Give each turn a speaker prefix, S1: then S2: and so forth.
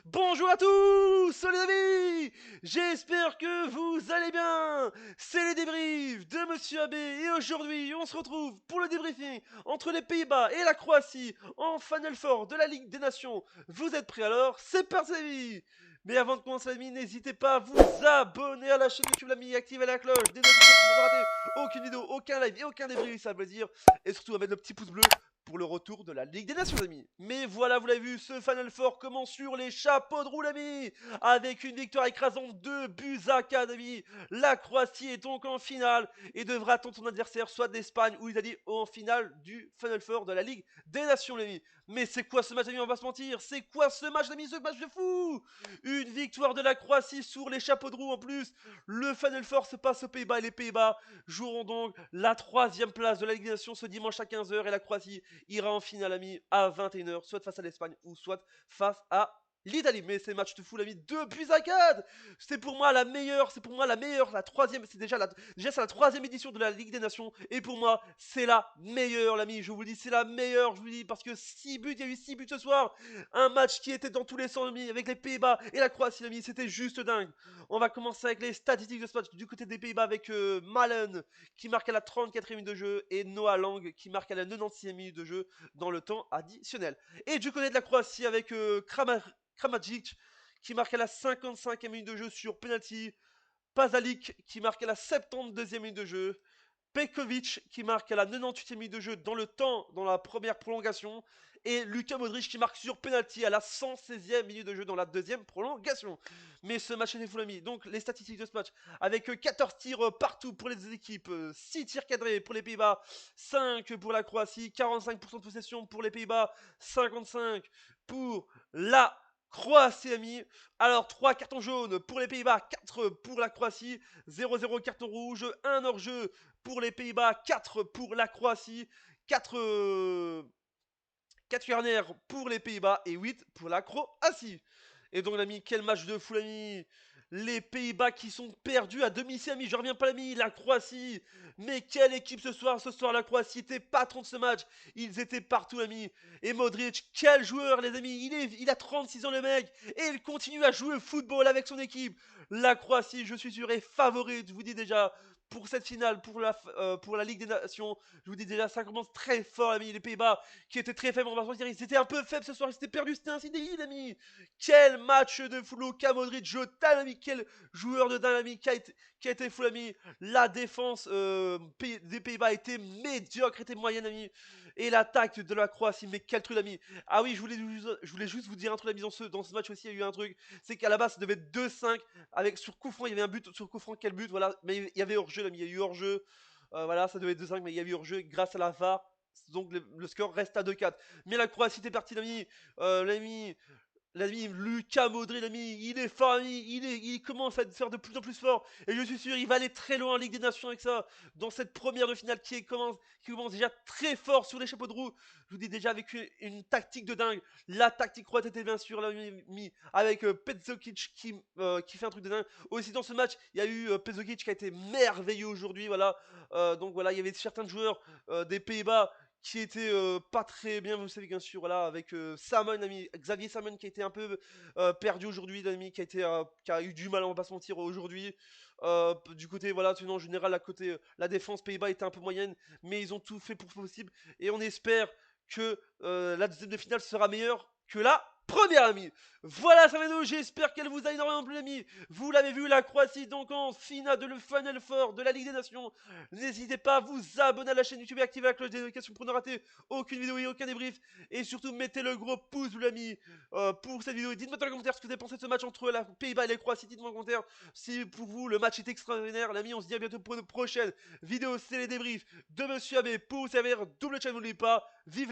S1: Bonjour à tous les amis. J'espère que vous allez bien. C'est les débriefs de Monsieur Abbé et aujourd'hui on se retrouve pour le débriefing entre les Pays-Bas et la Croatie en Final Four de la Ligue des Nations. Vous êtes prêts alors? C'est parti. Mais avant de commencer l'ami, n'hésitez pas à vous abonner à la chaîne YouTube l'ami, activer la cloche, des notifications pour ne rater aucune vidéo, aucun live et aucun débrief, ça va plaisir. Et surtout à mettre le petit pouce bleu pour le retour de la Ligue des Nations, amis. Mais voilà, vous l'avez vu, ce Final Four commence sur les chapeaux de roue, amis, avec une victoire écrasante de buts à 4, amis. La Croatie est donc en finale et devra attendre son adversaire, soit d'Espagne ou l'Italie, en finale du Final Four de la Ligue des Nations, amis. Mais c'est quoi ce match, amis? On va se mentir. C'est quoi ce match, amis? Ce match de fou! Une victoire de la Croatie sur les chapeaux de roue en plus. Le Final Four se passe aux Pays-Bas et les Pays-Bas joueront donc la troisième place de la Ligue des Nations ce dimanche à 15h et la Croatie ira en finale, ami, à 21h, soit face à l'Espagne ou soit face à l'Italie. Mais c'est match de fou, l'ami. 2 buts à 4. C'est pour moi la meilleure, la troisième, c'est déjà c'est la troisième édition de la Ligue des Nations. Et pour moi, c'est la meilleure, l'ami. Je vous le dis, c'est la meilleure, je vous le dis, parce que 6 buts, il y a eu 6 buts ce soir. Un match qui était dans tous les sens, l'ami, avec les Pays-Bas et la Croatie, l'ami. C'était juste dingue. On va commencer avec les statistiques de ce match du côté des Pays-Bas avec Malen qui marque à la 34e minute de jeu et Noah Lang qui marque à la 96e minute de jeu dans le temps additionnel. Et du côté de la Croatie avec Kramajic qui marque à la 55e minute de jeu sur penalty, Pazalic qui marque à la 72e minute de jeu, Pekovic qui marque à la 98e minute de jeu dans le temps, dans la première prolongation. Et Luka Modric qui marque sur penalty à la 116e minute de jeu dans la deuxième prolongation. Mais ce match était fou l'ami. Donc les statistiques de ce match. Avec 14 tirs partout pour les équipes. 6 tirs cadrés pour les Pays-Bas. 5 pour la Croatie. 45% de possession pour les Pays-Bas. 55 pour la Croatie, ami. Alors, 3 cartons jaunes pour les Pays-Bas, 4 pour la Croatie, 0-0 carton rouge, 1 hors-jeu pour les Pays-Bas, 4 pour la Croatie, 4, 4 corners pour les Pays-Bas et 8 pour la Croatie. Et donc, l'ami, quel match de fou, l'ami. Les Pays-Bas qui sont perdus à domicile, ami. Je reviens pas, l'ami. La Croatie. Mais quelle équipe ce soir? Ce soir, la Croatie était patron de ce match. Ils étaient partout, l'ami. Et Modric, quel joueur, les amis. Il a 36 ans, le mec. Et il continue à jouer au football avec son équipe. La Croatie, je suis sûr, est favorite. Je vous dis déjà, pour cette finale, pour la Ligue des Nations. Je vous dis déjà, ça commence très fort, l'ami. Les Pays-Bas qui étaient très faibles, on va se dire, ils étaient un peu faibles ce soir, ils s'étaient perdus, c'était un CDI, l'ami. Quel match de fou, Luka Modric, Jota, l'ami, quel joueur de dingue, l'ami, qui a été fou, l'ami. La défense des Pays-Bas était médiocre, était moyenne, l'ami. Et l'attaque de la Croatie, mais quel truc, l'ami. Ah oui, je voulais juste vous dire un truc, l'ami, dans ce match aussi, il y a eu un truc, c'est qu'à la base, ça devait être 2-5, avec sur coup franc, il y avait un but, sur coup franc, quel but, voilà, mais il y avait hors-jeu, l'ami, il y a eu hors-jeu. Voilà, ça devait être 2-5, mais il y a eu hors-jeu grâce à la VAR. Donc le score reste à 2-4. Mais la Croatie était partie, l'ami. L'ami Luka Modric, l'ami, il est fort, l'ami. Il commence à faire de plus en plus fort. Et je suis sûr, il va aller très loin en Ligue des Nations avec ça. Dans cette première de finale qui commence déjà très fort sur les chapeaux de roue. Je vous dis déjà avec une tactique de dingue. La tactique croate était bien sûr, l'ami, avec Petzokic qui fait un truc de dingue. Aussi dans ce match, il y a eu Petzokic qui a été merveilleux aujourd'hui. Voilà. Donc voilà, il y avait certains joueurs des Pays-Bas qui était pas très bien, vous savez bien sûr, voilà, avec Salmon, ami, Xavier Salmon qui a été un peu perdu aujourd'hui, l'ami, qui a eu du mal, on va pas se mentir, aujourd'hui. Du côté, voilà, sinon en général, la défense Pays-Bas était un peu moyenne, mais ils ont tout fait pour possible, et on espère que la deuxième de finale sera meilleure que la première, ami. Voilà, ça va nous, j'espère qu'elle vous a énormément plu, ami. Vous l'avez vu, la Croatie donc en finale de le Final Four de la Ligue des Nations. N'hésitez pas à vous abonner à la chaîne YouTube et activer la cloche des notifications pour ne rater aucune vidéo et aucun débrief. Et surtout, mettez le gros pouce, vous l'ami, pour cette vidéo. Dites-moi dans les commentaires ce que vous avez pensé de ce match entre la Pays-Bas et les Croatie. Dites-moi en commentaire si pour vous le match est extraordinaire. L'ami, on se dit à bientôt pour une prochaine vidéo. C'est les débriefs de Monsieur Abbé pour vous servir. Double chat, n'oubliez pas. Vive